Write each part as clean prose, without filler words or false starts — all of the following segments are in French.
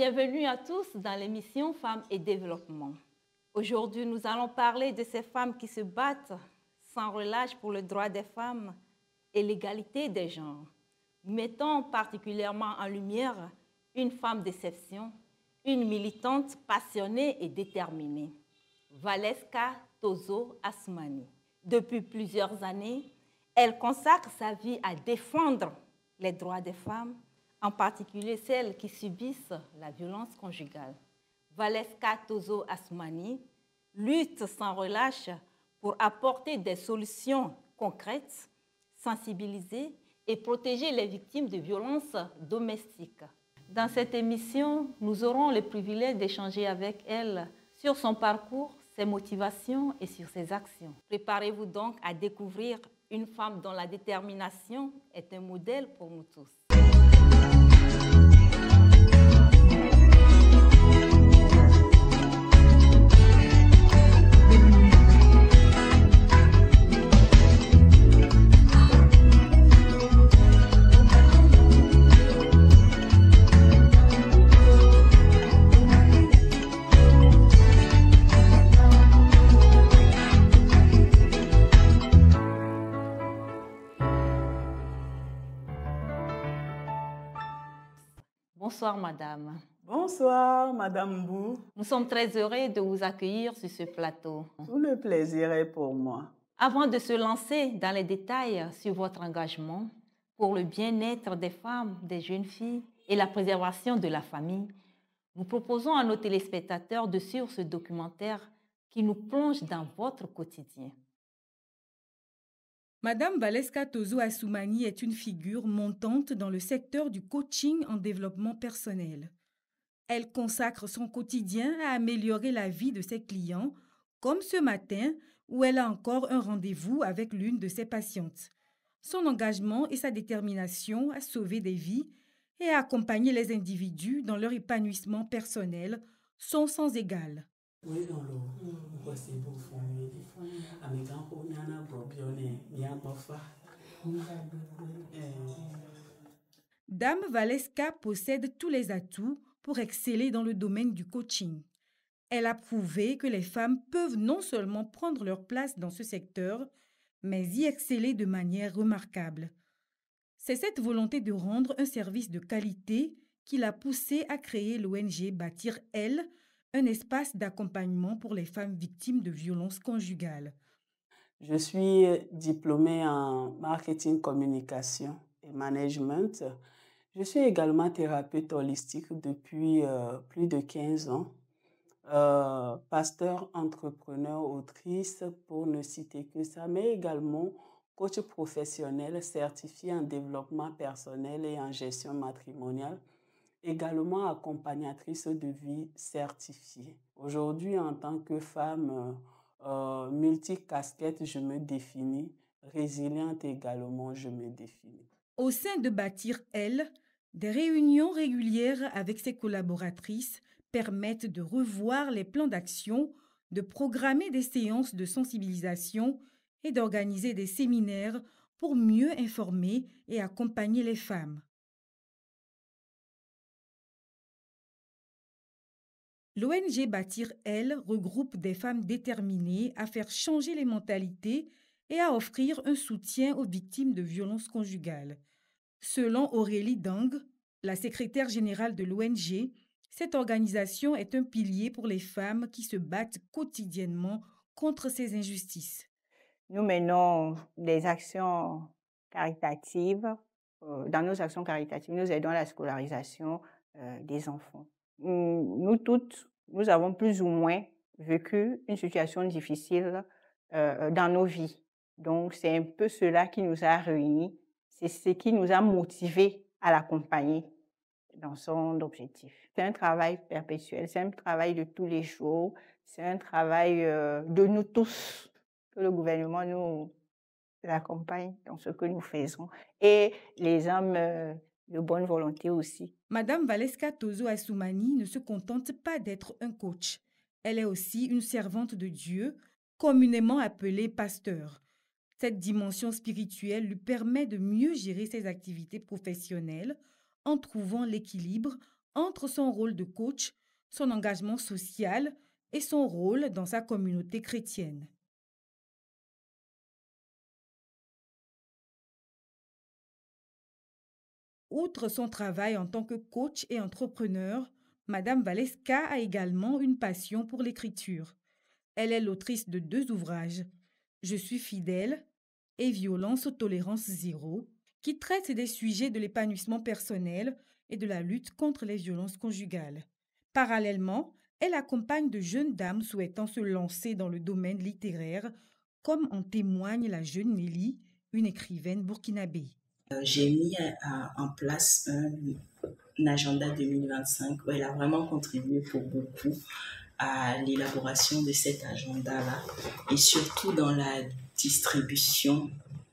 Bienvenue à tous dans l'émission Femmes et Développement. Aujourd'hui, nous allons parler de ces femmes qui se battent sans relâche pour le droit des femmes et l'égalité des genres. Nous mettons particulièrement en lumière une femme d'exception, une militante passionnée et déterminée, Valeska Tozo Assoumani. Depuis plusieurs années, elle consacre sa vie à défendre les droits des femmes, en particulier celles qui subissent la violence conjugale. Valeska Tozo Assoumani lutte sans relâche pour apporter des solutions concrètes, sensibiliser et protéger les victimes de violences domestiques. Dans cette émission, nous aurons le privilège d'échanger avec elle sur son parcours, ses motivations et sur ses actions. Préparez-vous donc à découvrir une femme dont la détermination est un modèle pour nous tous. Bonsoir, madame. Bonsoir, madame Bou. Nous sommes très heureux de vous accueillir sur ce plateau. Tout le plaisir est pour moi. Avant de se lancer dans les détails sur votre engagement pour le bien-être des femmes, des jeunes filles et la préservation de la famille, nous proposons à nos téléspectateurs de suivre ce documentaire qui nous plonge dans votre quotidien. Madame Valeska Tozo Assoumani est une figure montante dans le secteur du coaching en développement personnel. Elle consacre son quotidien à améliorer la vie de ses clients, comme ce matin où elle a encore un rendez-vous avec l'une de ses patientes. Son engagement et sa détermination à sauver des vies et à accompagner les individus dans leur épanouissement personnel sont sans égal. Dame Valeska possède tous les atouts pour exceller dans le domaine du coaching. Elle a prouvé que les femmes peuvent non seulement prendre leur place dans ce secteur, mais y exceller de manière remarquable. C'est cette volonté de rendre un service de qualité qui l'a poussée à créer l'ONG Bâtir Elle, un espace d'accompagnement pour les femmes victimes de violences conjugales. Je suis diplômée en marketing, communication et management. Je suis également thérapeute holistique depuis plus de 15 ans. Pasteur, entrepreneur, autrice, pour ne citer que ça, mais également coach professionnel certifié en développement personnel et en gestion matrimoniale, également accompagnatrice de vie certifiée. Aujourd'hui, en tant que femme multicasquette, je me définis, résiliente également, je me définis. Au sein de Bâtir Elle, des réunions régulières avec ses collaboratrices permettent de revoir les plans d'action, de programmer des séances de sensibilisation et d'organiser des séminaires pour mieux informer et accompagner les femmes. L'ONG Bâtir Elle regroupe des femmes déterminées à faire changer les mentalités et à offrir un soutien aux victimes de violences conjugales. Selon Aurélie Dang, la secrétaire générale de l'ONG, cette organisation est un pilier pour les femmes qui se battent quotidiennement contre ces injustices. Nous menons des actions caritatives. Dans nos actions caritatives, nous aidons à la scolarisation des enfants. Nous toutes, nous avons plus ou moins vécu une situation difficile dans nos vies. Donc, c'est un peu cela qui nous a réunis. C'est ce qui nous a motivés à l'accompagner dans son objectif. C'est un travail perpétuel, c'est un travail de tous les jours, c'est un travail de nous tous, que le gouvernement nous accompagne dans ce que nous faisons, et les hommes de bonne volonté aussi. Madame Valeska Tozo Assoumani ne se contente pas d'être un coach. Elle est aussi une servante de Dieu, communément appelée pasteur. Cette dimension spirituelle lui permet de mieux gérer ses activités professionnelles en trouvant l'équilibre entre son rôle de coach, son engagement social et son rôle dans sa communauté chrétienne. Outre son travail en tant que coach et entrepreneur, Madame Valeska a également une passion pour l'écriture. Elle est l'autrice de 2 ouvrages, Je suis fidèle et Violence tolérance zéro, qui traitent des sujets de l'épanouissement personnel et de la lutte contre les violences conjugales. Parallèlement, elle accompagne de jeunes dames souhaitant se lancer dans le domaine littéraire, comme en témoigne la jeune Nelly, une écrivaine burkinabé. J'ai mis en place un agenda 2025 où elle a vraiment contribué pour beaucoup à l'élaboration de cet agenda-là et surtout dans la distribution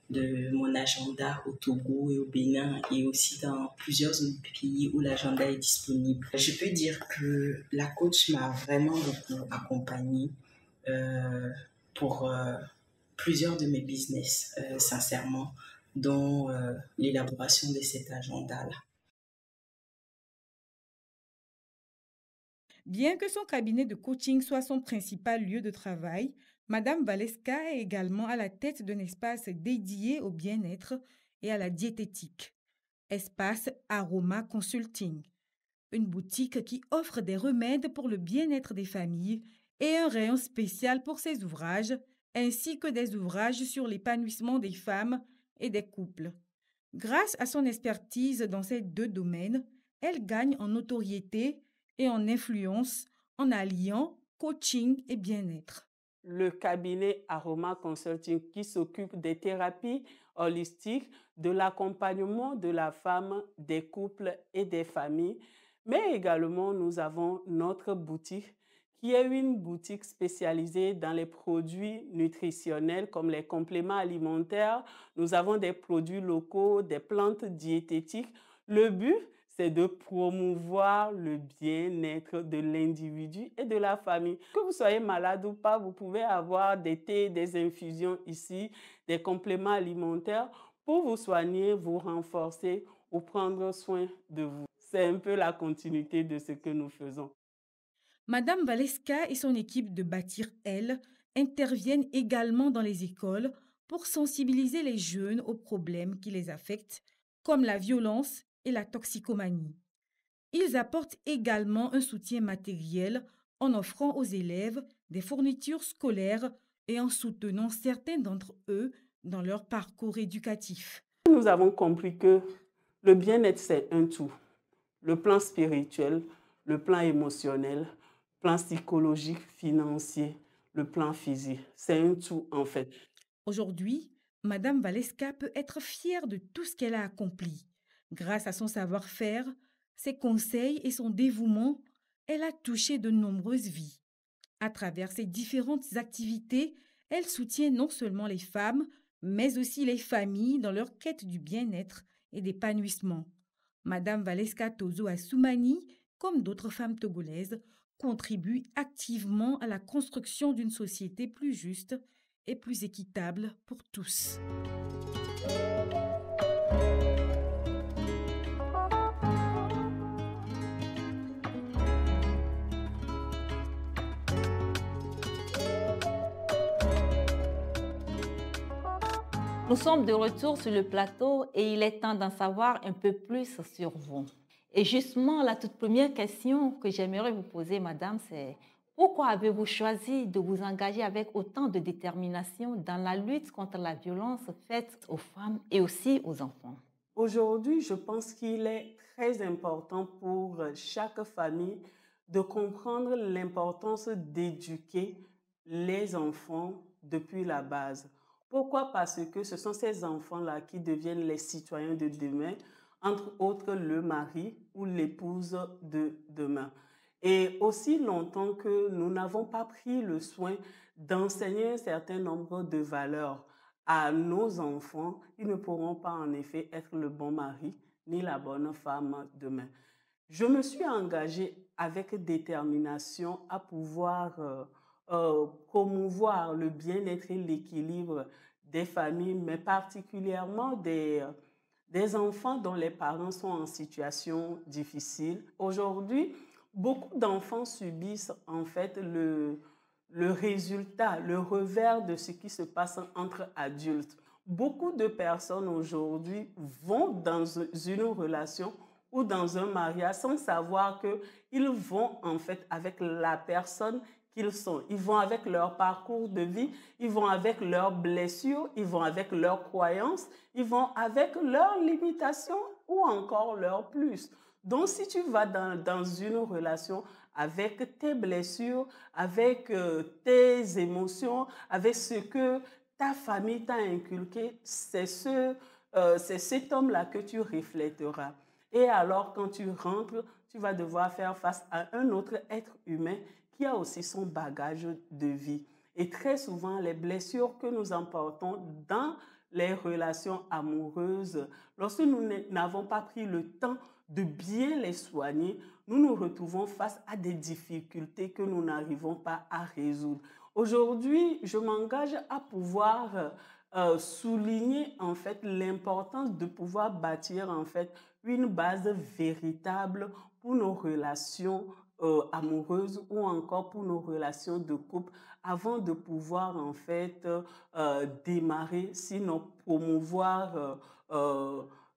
de mon agenda au Togo et au Bénin et aussi dans plusieurs autres pays où l'agenda est disponible. Je peux dire que la coach m'a vraiment beaucoup accompagnée pour plusieurs de mes business, sincèrement, dont l'élaboration de cet agenda-là. Bien que son cabinet de coaching soit son principal lieu de travail, Madame Valeska est également à la tête d'un espace dédié au bien-être et à la diététique. Espace Aroma Consulting, une boutique qui offre des remèdes pour le bien-être des familles et un rayon spécial pour ses ouvrages, ainsi que des ouvrages sur l'épanouissement des femmes et des couples. Grâce à son expertise dans ces 2 domaines, elle gagne en notoriété et en influence en alliant coaching et bien-être. Le cabinet Aroma Consulting qui s'occupe des thérapies holistiques, de l'accompagnement de la femme, des couples et des familles. Mais également, nous avons notre boutique qui est une boutique spécialisée dans les produits nutritionnels comme les compléments alimentaires. Nous avons des produits locaux, des plantes diététiques. Le but, c'est de promouvoir le bien-être de l'individu et de la famille. Que vous soyez malade ou pas, vous pouvez avoir des thés, des infusions ici, des compléments alimentaires pour vous soigner, vous renforcer ou prendre soin de vous. C'est un peu la continuité de ce que nous faisons. Madame Valeska et son équipe de Bâtir Elle interviennent également dans les écoles pour sensibiliser les jeunes aux problèmes qui les affectent, comme la violence et la toxicomanie. Ils apportent également un soutien matériel en offrant aux élèves des fournitures scolaires et en soutenant certains d'entre eux dans leur parcours éducatif. Nous avons compris que le bien-être, c'est un tout. Le plan spirituel, le plan émotionnel, le plan psychologique, financier, le plan physique. C'est un tout en fait. Aujourd'hui, Madame Valeska peut être fière de tout ce qu'elle a accompli. Grâce à son savoir-faire, ses conseils et son dévouement, elle a touché de nombreuses vies. À travers ses différentes activités, elle soutient non seulement les femmes, mais aussi les familles dans leur quête du bien-être et d'épanouissement. Madame Valeska Tozo Assoumani, comme d'autres femmes togolaises, contribue activement à la construction d'une société plus juste et plus équitable pour tous. Nous sommes de retour sur le plateau et il est temps d'en savoir un peu plus sur vous. Et justement, la toute première question que j'aimerais vous poser, madame, c'est pourquoi avez-vous choisi de vous engager avec autant de détermination dans la lutte contre la violence faite aux femmes et aussi aux enfants? Aujourd'hui, je pense qu'il est très important pour chaque famille de comprendre l'importance d'éduquer les enfants depuis la base. Pourquoi? Parce que ce sont ces enfants-là qui deviennent les citoyens de demain, entre autres le mari ou l'épouse de demain. Et aussi longtemps que nous n'avons pas pris le soin d'enseigner un certain nombre de valeurs à nos enfants, ils ne pourront pas en effet être le bon mari ni la bonne femme demain. Je me suis engagée avec détermination à pouvoir promouvoir le bien-être et l'équilibre des familles, mais particulièrement des enfants dont les parents sont en situation difficile. Aujourd'hui, beaucoup d'enfants subissent en fait le résultat, le revers de ce qui se passe entre adultes. Beaucoup de personnes aujourd'hui vont dans une relation ou dans un mariage sans savoir qu'ils vont en fait avec la personne qu'ils sont. Ils vont avec leur parcours de vie, ils vont avec leurs blessures, ils vont avec leurs croyances, ils vont avec leurs limitations ou encore leurs plus. Donc, si tu vas dans une relation avec tes blessures, avec tes émotions, avec ce que ta famille t'a inculqué, c'est cet homme-là que tu reflèteras. Et alors, quand tu rentres, tu vas devoir faire face à un autre être humain qui a aussi son bagage de vie. Et très souvent, les blessures que nous emportons dans les relations amoureuses, lorsque nous n'avons pas pris le temps de bien les soigner, nous nous retrouvons face à des difficultés que nous n'arrivons pas à résoudre. Aujourd'hui, je m'engage à pouvoir souligner en fait l'importance de pouvoir bâtir en fait une base véritable pour nos relations amoureuses ou encore pour nos relations de couple avant de pouvoir en fait démarrer, sinon promouvoir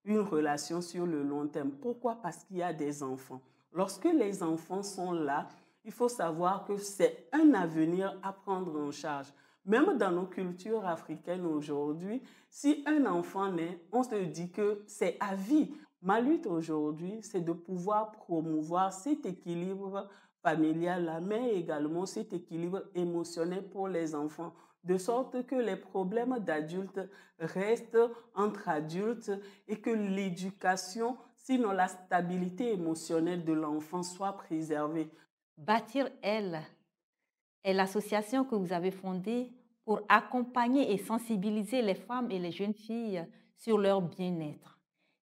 une relation sur le long terme. Pourquoi? Parce qu'il y a des enfants. Lorsque les enfants sont là, il faut savoir que c'est un avenir à prendre en charge. Même dans nos cultures africaines aujourd'hui, si un enfant naît, on se dit que c'est à vie. Ma lutte aujourd'hui, c'est de pouvoir promouvoir cet équilibre familial, mais également cet équilibre émotionnel pour les enfants, de sorte que les problèmes d'adultes restent entre adultes et que l'éducation, sinon la stabilité émotionnelle de l'enfant soit préservée. Bâtir Elle est l'association que vous avez fondée pour accompagner et sensibiliser les femmes et les jeunes filles sur leur bien-être.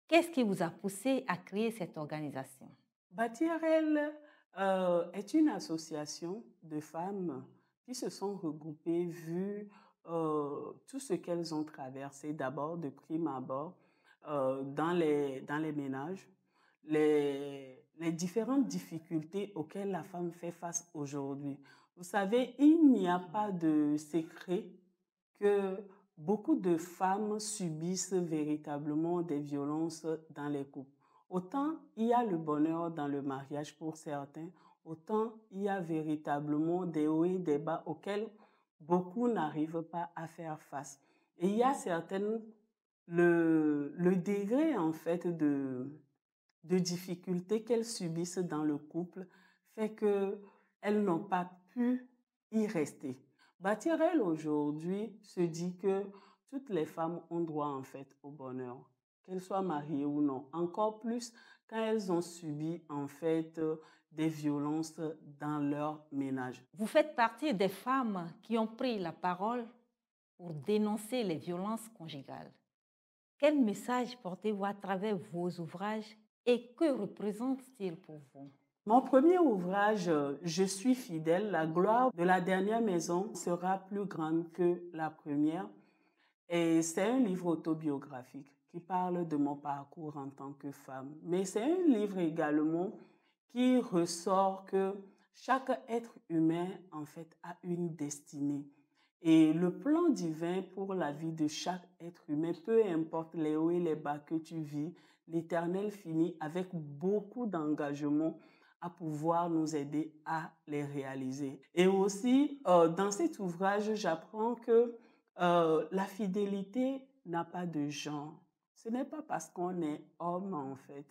Qu'est-ce qui vous a poussé à créer cette organisation? Bâtir Elle est une association de femmes qui se sont regroupées vu tout ce qu'elles ont traversé d'abord de prime abord dans les ménages, les différentes difficultés auxquelles la femme fait face aujourd'hui. Vous savez, il n'y a pas de secret que beaucoup de femmes subissent véritablement des violences dans les couples. Autant il y a le bonheur dans le mariage pour certains, autant il y a véritablement des hauts et des bas auxquels beaucoup n'arrivent pas à faire face. Et il y a certaines, le degré en fait de difficultés qu'elles subissent dans le couple fait qu'elles n'ont pas pu y rester. Bâtir Elle aujourd'hui se dit que toutes les femmes ont droit en fait au bonheur, qu'elles soient mariées ou non. Encore plus quand elles ont subi en fait des violences dans leur ménage. Vous faites partie des femmes qui ont pris la parole pour dénoncer les violences conjugales. Quel message portez-vous à travers vos ouvrages et que représente-t-il pour vous? Mon premier ouvrage, Je suis fidèle, la gloire de la dernière maison sera plus grande que la première. Et c'est un livre autobiographique qui parle de mon parcours en tant que femme. Mais c'est un livre également qui ressort que chaque être humain, en fait, a une destinée. Et le plan divin pour la vie de chaque être humain, peu importe les hauts et les bas que tu vis, l'Éternel finit avec beaucoup d'engagement à pouvoir nous aider à les réaliser. Et aussi, dans cet ouvrage, j'apprends que la fidélité n'a pas de genre. Ce n'est pas parce qu'on est homme, en fait,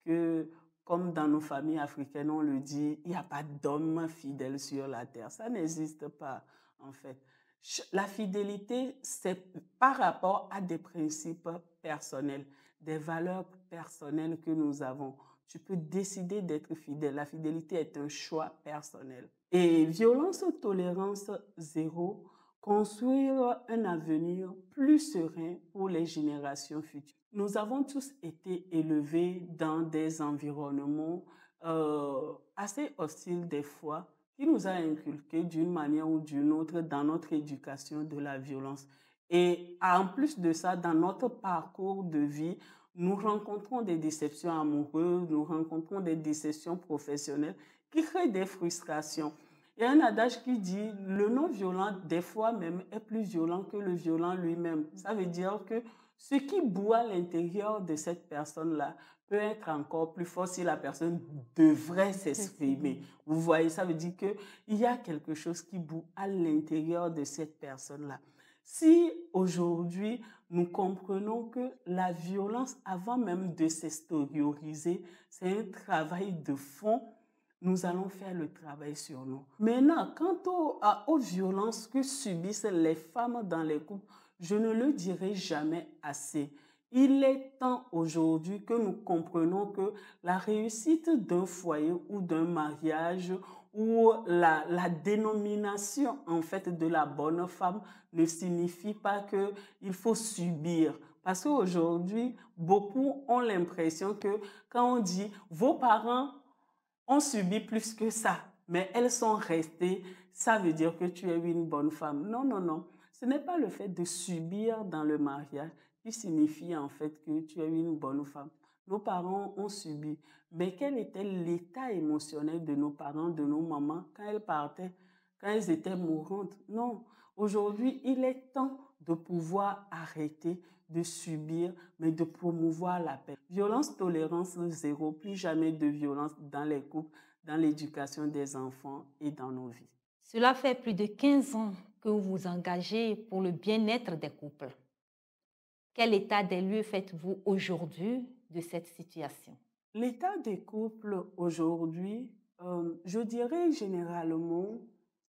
que, comme dans nos familles africaines, on le dit, il n'y a pas d'homme fidèle sur la terre. Ça n'existe pas, en fait. La fidélité, c'est par rapport à des principes personnels, des valeurs personnelles que nous avons. Tu peux décider d'être fidèle. La fidélité est un choix personnel. Et violence, tolérance zéro, construire un avenir plus serein pour les générations futures. Nous avons tous été élevés dans des environnements assez hostiles des fois, qui nous a inculqué d'une manière ou d'une autre dans notre éducation de la violence. Et en plus de ça, dans notre parcours de vie, nous rencontrons des déceptions amoureuses, nous rencontrons des déceptions professionnelles qui créent des frustrations. Il y a un adage qui dit le non-violent, des fois même, est plus violent que le violent lui-même. Ça veut dire que ce qui bout à l'intérieur de cette personne-là peut être encore plus fort si la personne devrait s'exprimer. Vous voyez, ça veut dire qu'il y a quelque chose qui bout à l'intérieur de cette personne-là. Si aujourd'hui, nous comprenons que la violence, avant même de s'extérioriser, c'est un travail de fond, nous allons faire le travail sur nous. Maintenant, quant aux violences que subissent les femmes dans les couples, je ne le dirai jamais assez. Il est temps aujourd'hui que nous comprenions que la réussite d'un foyer ou d'un mariage ou la dénomination en fait de la bonne femme ne signifie pas qu'il faut subir. Parce qu'aujourd'hui, beaucoup ont l'impression que quand on dit vos parents ont subi plus que ça, mais elles sont restées, ça veut dire que tu es une bonne femme. Non, non, non. Ce n'est pas le fait de subir dans le mariage qui signifie en fait que tu es une bonne femme. Nos parents ont subi. Mais quel était l'état émotionnel de nos parents, de nos mamans quand elles partaient, quand elles étaient mourantes? Non. Aujourd'hui, il est temps de pouvoir arrêter de subir, mais de promouvoir la paix. Violence, tolérance zéro, plus jamais de violence dans les couples, dans l'éducation des enfants et dans nos vies. Cela fait plus de 15 ans que vous vous engagez pour le bien-être des couples. Quel état des lieux faites-vous aujourd'hui de cette situation? L'état des couples aujourd'hui, je dirais généralement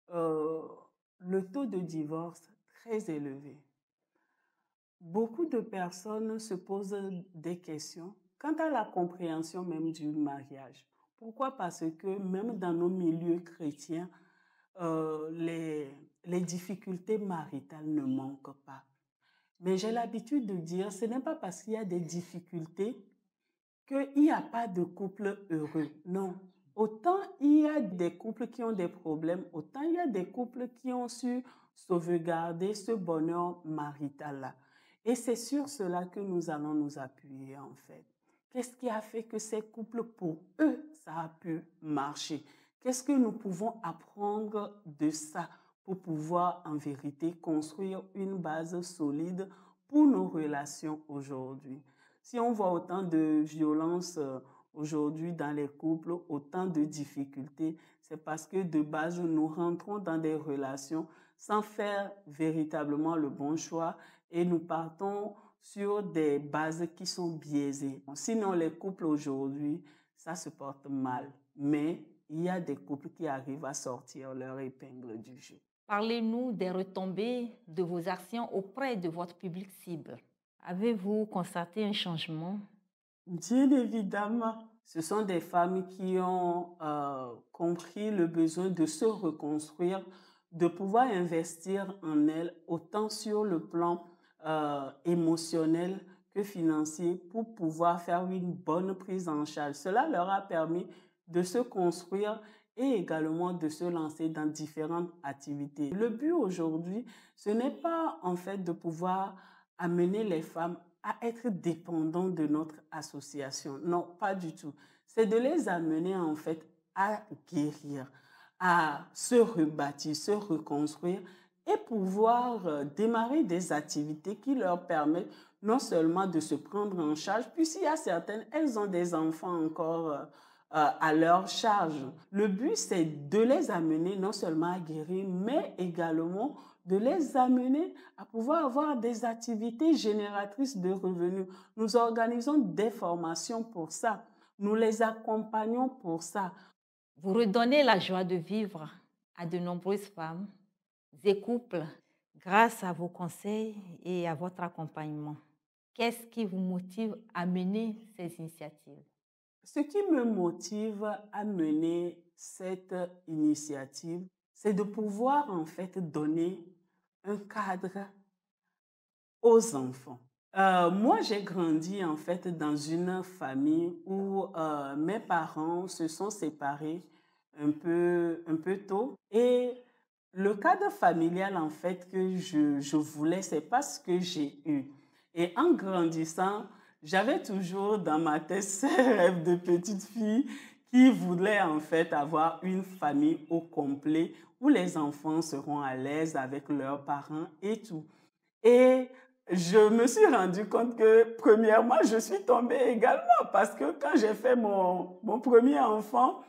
le taux de divorce très élevé. Beaucoup de personnes se posent des questions quant à la compréhension même du mariage. Pourquoi? Parce que même dans nos milieux chrétiens, les difficultés maritales ne manquent pas. Mais j'ai l'habitude de dire, ce n'est pas parce qu'il y a des difficultés qu'il n'y a pas de couple heureux. Non. Autant il y a des couples qui ont des problèmes, autant il y a des couples qui ont su sauvegarder ce bonheur marital-là. Et c'est sur cela que nous allons nous appuyer en fait. Qu'est-ce qui a fait que ces couples, pour eux, ça a pu marcher? Qu'est-ce que nous pouvons apprendre de ça pour pouvoir en vérité construire une base solide pour nos relations aujourd'hui? Si on voit autant de violence aujourd'hui dans les couples, autant de difficultés, c'est parce que de base, nous rentrons dans des relations sans faire véritablement le bon choix et nous partons sur des bases qui sont biaisées. Sinon, les couples aujourd'hui, ça se porte mal. Mais il y a des couples qui arrivent à sortir leur épingle du jeu. Parlez-nous des retombées de vos actions auprès de votre public cible. Avez-vous constaté un changement? Bien évidemment, ce sont des femmes qui ont compris le besoin de se reconstruire, de pouvoir investir en elles, autant sur le plan émotionnel que financier, pour pouvoir faire une bonne prise en charge. Cela leur a permis de se construire et également de se lancer dans différentes activités. Le but aujourd'hui, ce n'est pas en fait de pouvoir amener les femmes à être dépendants de notre association. Non, pas du tout. C'est de les amener en fait à guérir, à se rebâtir, se reconstruire et pouvoir démarrer des activités qui leur permettent non seulement de se prendre en charge, puisqu'il y a certaines, elles ont des enfants encore à leur charge. Le but, c'est de les amener non seulement à guérir, mais également de les amener à pouvoir avoir des activités génératrices de revenus. Nous organisons des formations pour ça. Nous les accompagnons pour ça. Vous redonnez la joie de vivre à de nombreuses femmes et couples grâce à vos conseils et à votre accompagnement. Qu'est-ce qui vous motive à mener ces initiatives? Ce qui me motive à mener cette initiative, c'est de pouvoir en fait donner un cadre aux enfants. Moi, j'ai grandi en fait dans une famille où mes parents se sont séparés un peu tôt et Le cadre familial, en fait, que je voulais, c'est pas ce que j'ai eu. Et en grandissant, j'avais toujours dans ma tête ce rêve de petite fille qui voulait, en fait, avoir une famille au complet où les enfants seront à l'aise avec leurs parents et tout. Et je me suis rendu compte que, premièrement, je suis tombée également parce que quand j'ai fait mon premier enfant,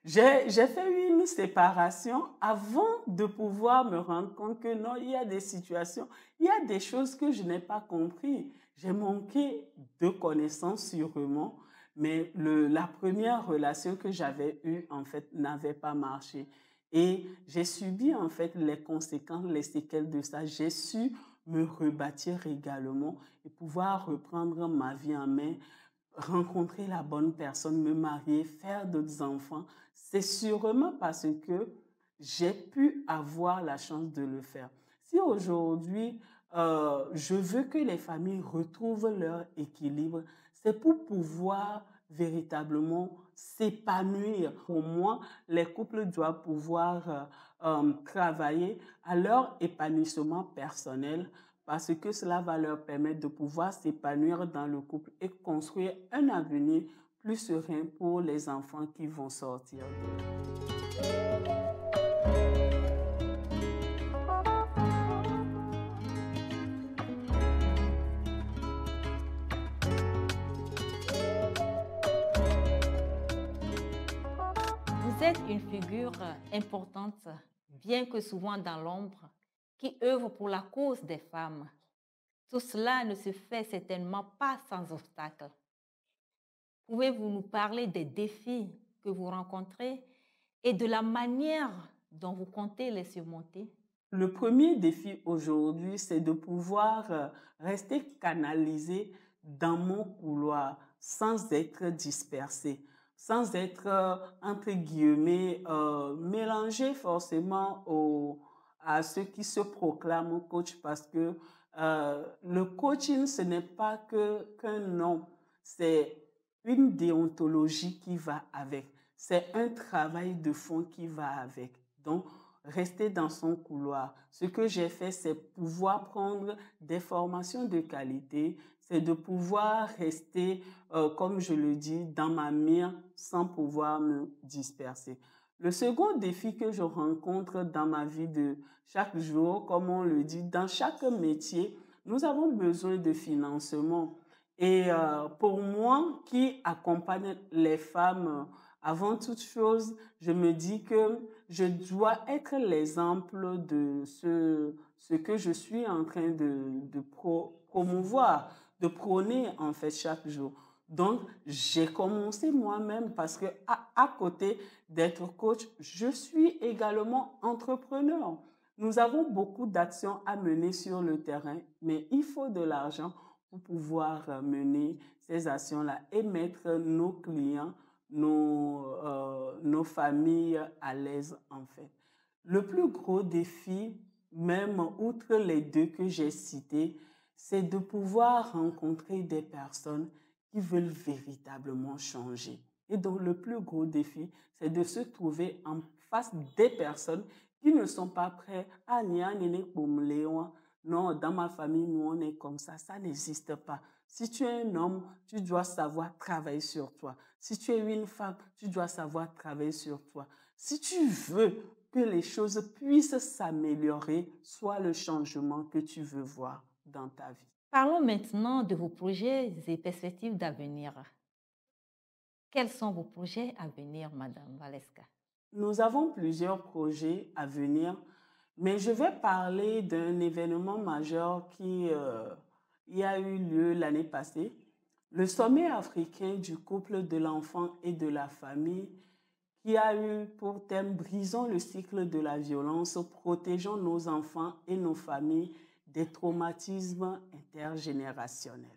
j'ai fait une séparation avant de pouvoir me rendre compte que non, il y a des situations, il y a des choses que je n'ai pas compris. J'ai manqué de connaissances sûrement, mais la première relation que j'avais eue, en fait, n'avait pas marché. Et j'ai subi, en fait, les conséquences, les séquelles de ça. J'ai su me rebâtir également et pouvoir reprendre ma vie en main, rencontrer la bonne personne, me marier, faire d'autres enfants. C'est sûrement parce que j'ai pu avoir la chance de le faire. Si aujourd'hui, je veux que les familles retrouvent leur équilibre, c'est pour pouvoir véritablement s'épanouir. Pour moi, les couples doivent pouvoir travailler à leur épanouissement personnel parce que cela va leur permettre de pouvoir s'épanouir dans le couple et construire un avenir plus serein pour les enfants qui vont sortir d'eux. Vous êtes une figure importante, bien que souvent dans l'ombre, qui œuvre pour la cause des femmes. Tout cela ne se fait certainement pas sans obstacle. Pouvez-vous nous parler des défis que vous rencontrez et de la manière dont vous comptez les surmonter? Le premier défi aujourd'hui, c'est de pouvoir rester canalisé dans mon couloir sans être dispersé, sans être, entre guillemets, mélangé forcément à ceux qui se proclament coach parce que le coaching, ce n'est pas qu'un nom, c'est une déontologie qui va avec, c'est un travail de fond qui va avec. Donc, rester dans son couloir. Ce que j'ai fait, c'est pouvoir prendre des formations de qualité, c'est de pouvoir rester, comme je le dis, dans ma mire sans pouvoir me disperser. Le second défi que je rencontre dans ma vie de chaque jour, comme on le dit, dans chaque métier, nous avons besoin de financement. Et pour moi, qui accompagne les femmes, avant toute chose, je me dis que je dois être l'exemple de ce que je suis en train de promouvoir, de prôner en fait chaque jour. Donc, j'ai commencé moi-même parce que à côté d'être coach, je suis également entrepreneur. Nous avons beaucoup d'actions à mener sur le terrain, mais il faut de l'argent pour pouvoir mener ces actions-là et mettre nos clients, nos familles à l'aise en fait. Le plus gros défi, même outre les deux que j'ai cités, c'est de pouvoir rencontrer des personnes qui veulent véritablement changer. Et donc le plus gros défi, c'est de se trouver en face des personnes qui ne sont pas prêts à non, dans ma famille, nous on est comme ça n'existe pas. Si tu es un homme, tu dois savoir travailler sur toi. Si tu es une femme, tu dois savoir travailler sur toi. Si tu veux que les choses puissent s'améliorer, soit le changement que tu veux voir dans ta vie. Parlons maintenant de vos projets et perspectives d'avenir. Quels sont vos projets à venir, Madame Valeska? Nous avons plusieurs projets à venir, mais je vais parler d'un événement majeur qui y a eu lieu l'année passée. Le sommet africain du couple, de l'enfant et de la famille qui a eu pour thème « Brisons le cycle de la violence, protégeons nos enfants et nos familles des traumatismes intergénérationnels ».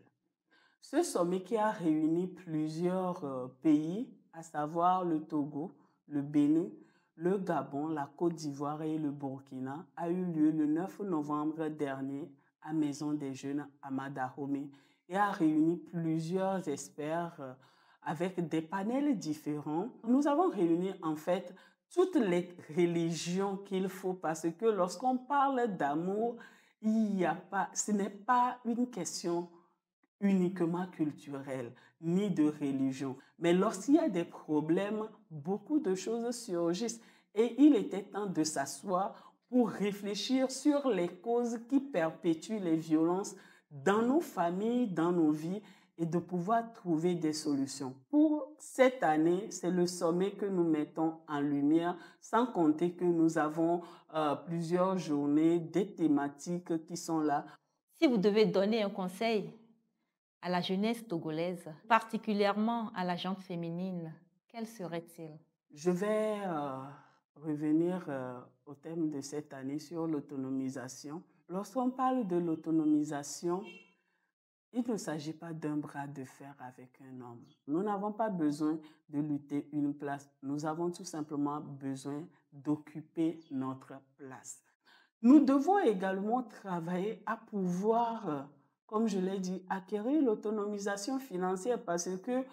Ce sommet qui a réuni plusieurs pays, à savoir le Togo, le Bénin, le Gabon, la Côte d'Ivoire et le Burkina, a eu lieu le 9 novembre dernier à Maison des Jeunes à Madahomey et a réuni plusieurs experts avec des panels différents. Nous avons réuni en fait toutes les religions qu'il faut, parce que lorsqu'on parle d'amour, ce n'est pas une question uniquement culturelle, ni de religion. Mais lorsqu'il y a des problèmes, beaucoup de choses surgissent. Et il était temps de s'asseoir pour réfléchir sur les causes qui perpétuent les violences dans nos familles, dans nos vies, et de pouvoir trouver des solutions. Pour cette année, c'est le sommet que nous mettons en lumière, sans compter que nous avons plusieurs journées, des thématiques qui sont là. Si vous devez donner un conseil à la jeunesse togolaise, particulièrement à la gente féminine, quel serait-il? Je vais revenir au thème de cette année sur l'autonomisation. Lorsqu'on parle de l'autonomisation, il ne s'agit pas d'un bras de fer avec un homme. Nous n'avons pas besoin de lutter une place. Nous avons tout simplement besoin d'occuper notre place. Nous devons également travailler à pouvoir, comme je l'ai dit, acquérir l'autonomisation financière, parce que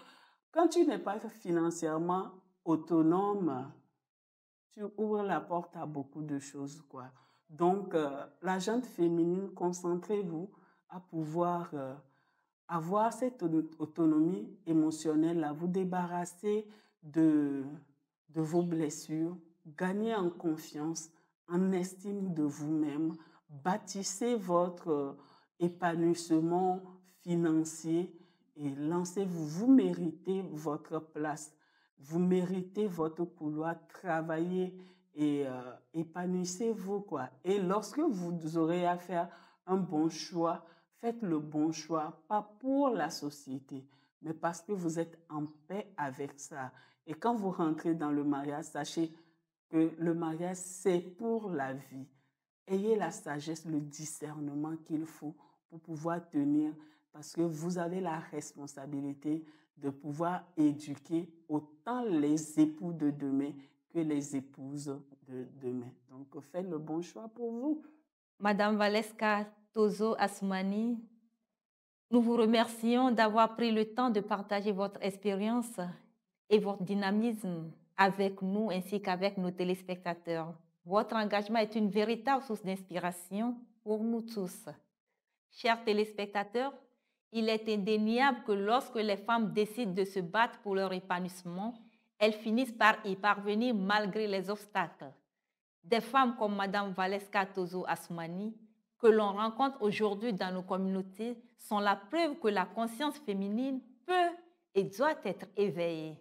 quand tu n'es pas financièrement autonome, tu ouvres la porte à beaucoup de choses, quoi. Donc, la gente féminine, concentrez-vous à pouvoir avoir cette autonomie émotionnelle, à vous débarrasser de vos blessures, gagner en confiance, en estime de vous-même, bâtissez votre épanouissement financier et lancez-vous. Vous méritez votre place, vous méritez votre couloir, travaillez et épanouissez-vous, quoi. Et lorsque vous aurez à faire un bon choix, faites le bon choix, pas pour la société, mais parce que vous êtes en paix avec ça. Et quand vous rentrez dans le mariage, sachez que le mariage, c'est pour la vie. Ayez la sagesse, le discernement qu'il faut pour pouvoir tenir, parce que vous avez la responsabilité de pouvoir éduquer autant les époux de demain que les épouses de demain. Donc, faites le bon choix pour vous. Madame Valeska Tozo Assoumani, nous vous remercions d'avoir pris le temps de partager votre expérience et votre dynamisme avec nous ainsi qu'avec nos téléspectateurs. Votre engagement est une véritable source d'inspiration pour nous tous. Chers téléspectateurs, il est indéniable que lorsque les femmes décident de se battre pour leur épanouissement, elles finissent par y parvenir malgré les obstacles. Des femmes comme Madame Valeska Tozo Assoumani, que l'on rencontre aujourd'hui dans nos communautés, sont la preuve que la conscience féminine peut et doit être éveillée.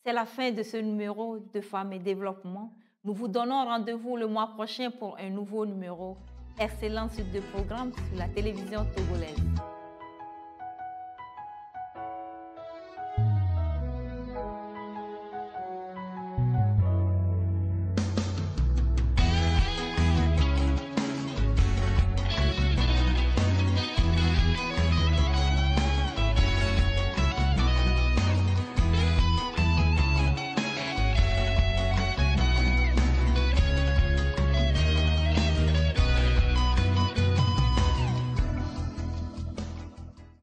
C'est la fin de ce numéro de Femmes et Développement. Nous vous donnons rendez-vous le mois prochain pour un nouveau numéro. Excellente suite de programmes sur la télévision togolaise.